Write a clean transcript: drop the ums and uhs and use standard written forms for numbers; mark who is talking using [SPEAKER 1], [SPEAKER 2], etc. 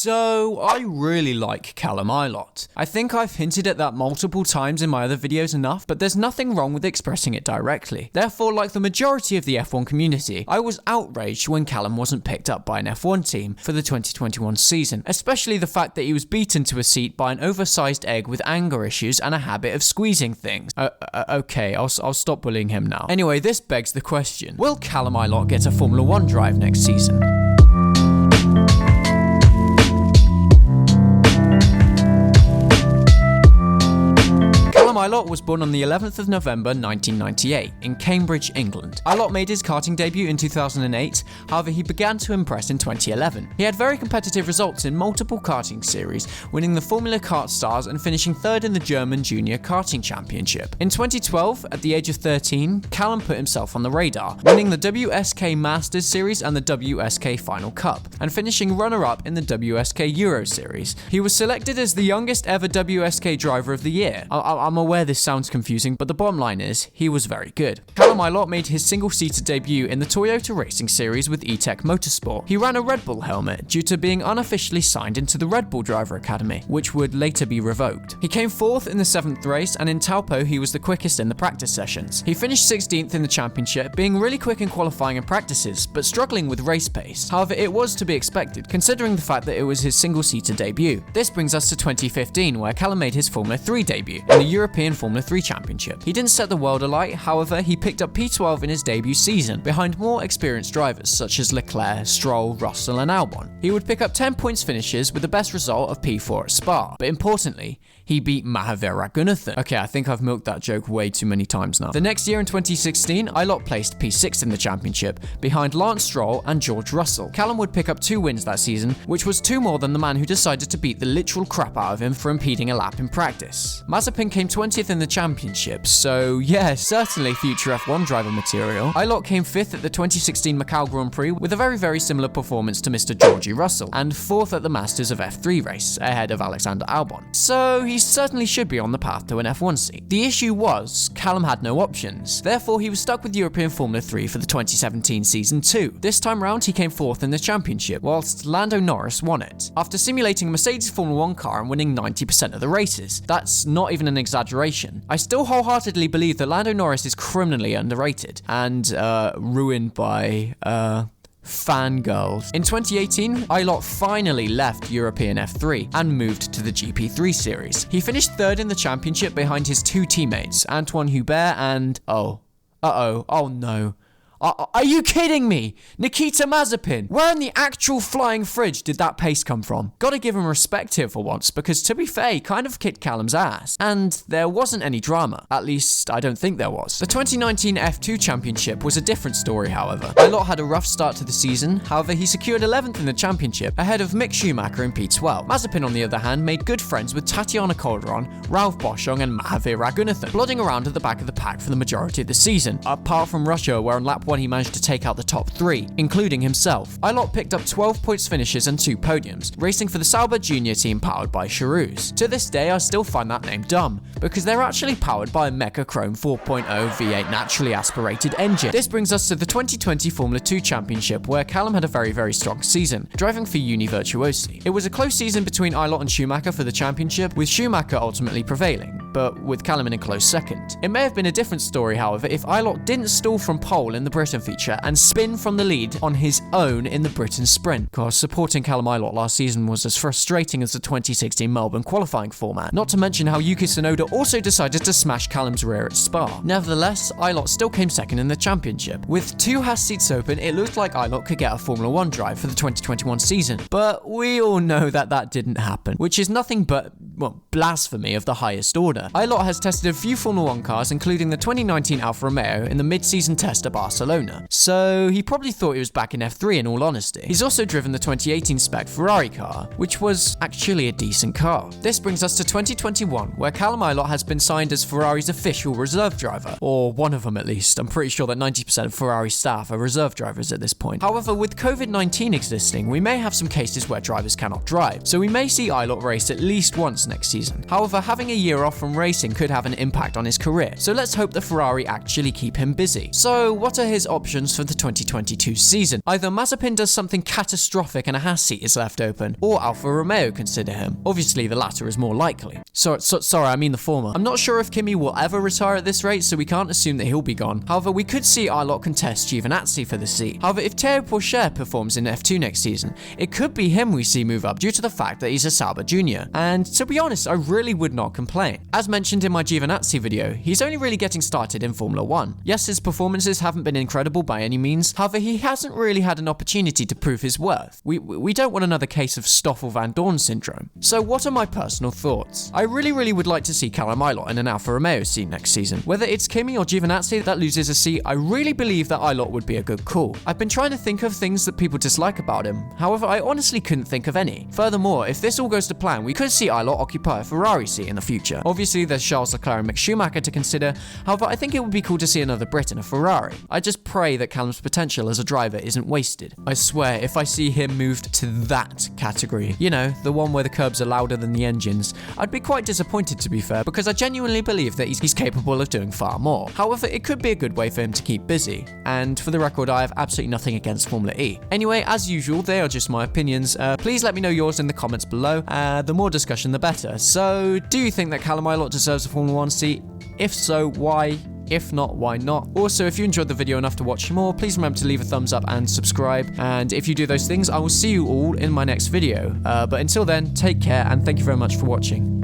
[SPEAKER 1] So, I really like Callum Ilott. I think I've hinted at that multiple times in my other videos enough, but there's nothing wrong with expressing it directly. Therefore, like the majority of the F1 community, I was outraged when Callum wasn't picked up by an F1 team for the 2021 season, especially the fact that he was beaten to a seat by an oversized egg with anger issues and a habit of squeezing things. Okay, I'll stop bullying him now. Anyway, this begs the question, will Callum Ilott get a Formula 1 drive next season? Callum Ilott was born on the 11th of November 1998 in Cambridge, England. Ilott made his karting debut in 2008, however he began to impress in 2011. He had very competitive results in multiple karting series, winning the Formula Kart Stars and finishing third in the German Junior Karting Championship. In 2012, at the age of 13, Callum put himself on the radar, winning the WSK Masters Series and the WSK Final Cup, and finishing runner-up in the WSK Euro Series. He was selected as the youngest ever WSK Driver of the Year. I'm aware this sounds confusing, but the bottom line is, he was very good. Callum Ilott made his single-seater debut in the Toyota Racing Series with E-Tech Motorsport. He ran a Red Bull helmet due to being unofficially signed into the Red Bull Driver Academy, which would later be revoked. He came 4th in the 7th race, and in Taupo he was the quickest in the practice sessions. He finished 16th in the championship, being really quick in qualifying and practices, but struggling with race pace. However, it was to be expected, considering the fact that it was his single-seater debut. This brings us to 2015, where Callum made his Formula 3 debut in the European Formula 3 Championship. He didn't set the world alight, however, he picked up P12 in his debut season, behind more experienced drivers such as Leclerc, Stroll, Russell and Albon. He would pick up 10 points finishes with the best result of P4 at Spa, but importantly, he beat Mazepin Raghunathan. Okay, I think I've milked that joke way too many times now. The next year in 2016, Ilott placed P6 in the championship, behind Lance Stroll and George Russell. Callum would pick up 2 wins that season, which was 2 more than the man who decided to beat the literal crap out of him for impeding a lap in practice. Mazepin came 20th in the championship, so yeah, certainly future F1 driver material. Ilott came 5th at the 2016 Macau Grand Prix with a very similar performance to Mr. Georgie Russell, and 4th at the Masters of F3 race, ahead of Alexander Albon. So he certainly should be on the path to an F1 seat. The issue was, Callum had no options. Therefore, he was stuck with European Formula 3 for the 2017 season too. This time round, he came 4th in the championship, whilst Lando Norris won it, after simulating a Mercedes Formula 1 car and winning 90% of the races. That's not even an exaggeration. I still wholeheartedly believe that Lando Norris is criminally underrated, and ruined by, fangirls. In 2018, Ilott finally left European F3 and moved to the GP3 series. He finished 3rd in the championship behind his 2 teammates, Antoine Hubert and... oh no. Are you kidding me? Nikita Mazepin. Where in the actual flying fridge did that pace come from? Gotta give him respect here for once, because to be fair, he kind of kicked Callum's ass. And there wasn't any drama. At least, I don't think there was. The 2019 F2 championship was a different story, however. Ilott had a rough start to the season, however he secured 11th in the championship, ahead of Mick Schumacher in P12. Mazepin, on the other hand, made good friends with Tatiana Calderon, Ralph Boschung and Mazepin Raghunathan, plodding around at the back of the pack for the majority of the season, apart from Russia, where on lap 1 he managed to take out the top 3, including himself. Ilott picked up 12 points finishes and 2 podiums, racing for the Sauber Junior team powered by Charouz. To this day, I still find that name dumb, because they're actually powered by a Mecha Chrome 4.0 V8 naturally aspirated engine. This brings us to the 2020 Formula 2 Championship, where Callum had a very strong season, driving for Uni Virtuosi. It was a close season between Ilott and Schumacher for the championship, with Schumacher ultimately prevailing, but with Callum in a close second. It may have been a different story, however, if Ilott didn't stall from pole in the Britain feature and spin from the lead on his own in the Britain sprint. Cause supporting Callum Ilott last season was as frustrating as the 2016 Melbourne qualifying format, not to mention how Yuki Tsunoda also decided to smash Callum's rear at Spa. Nevertheless, Ilott still came 2nd in the championship. With 2 Haas seats open, it looked like Ilott could get a Formula 1 drive for the 2021 season, but we all know that didn't happen, which is nothing but, well, blasphemy of the highest order. Ilott has tested a few Formula 1 cars, including the 2019 Alfa Romeo in the mid-season test at Barcelona, so he probably thought he was back in F3 in all honesty. He's also driven the 2018 spec Ferrari car, which was actually a decent car. This brings us to 2021, where Callum Ilott has been signed as Ferrari's official reserve driver, or one of them at least. I'm pretty sure that 90% of Ferrari staff are reserve drivers at this point. However, with COVID-19 existing, we may have some cases where drivers cannot drive, so we may see Ilott race at least once next season. However, having a year off from from racing could have an impact on his career, so let's hope the Ferrari actually keep him busy. So what are his options for the 2022 season? Either Mazepin does something catastrophic and a Haas seat is left open, or Alfa Romeo consider him. Obviously the latter is more likely. Sorry, I mean the former. I'm not sure if Kimi will ever retire at this rate, so we can't assume that he'll be gone. However, we could see Ilott contest Giovinazzi for the seat. However, if Théo Pourchaire performs in F2 next season, it could be him we see move up due to the fact that he's a Sauber junior. And to be honest, I really would not complain. As mentioned in my Giovinazzi video, he's only really getting started in Formula 1. Yes, his performances haven't been incredible by any means, however he hasn't really had an opportunity to prove his worth. We don't want another case of Stoffel Van Dorn syndrome. So what are my personal thoughts? I really would like to see Callum Ilott in an Alfa Romeo seat next season. Whether it's Kimi or Giovinazzi that loses a seat, I really believe that Ilott would be a good call. I've been trying to think of things that people dislike about him, however I honestly couldn't think of any. Furthermore, if this all goes to plan, we could see Ilott occupy a Ferrari seat in the future. Obviously there's Charles Leclerc and Mick Schumacher to consider, however I think it would be cool to see another Brit in a Ferrari. I just pray that Callum's potential as a driver isn't wasted. I swear, if I see him moved to that category, you know, the one where the curbs are louder than the engines, I'd be quite disappointed to be fair, because I genuinely believe that he's capable of doing far more. However, it could be a good way for him to keep busy, and for the record, I have absolutely nothing against Formula E. Anyway, as usual, they are just my opinions. Please let me know yours in the comments below. The more discussion, the better. So, do you think that Callum Ilott deserves a Formula 1 seat? If so, why? If not, why not? Also, if you enjoyed the video enough to watch more, please remember to leave a thumbs up and subscribe. And if you do those things, I will see you all in my next video. But until then, take care and thank you very much for watching.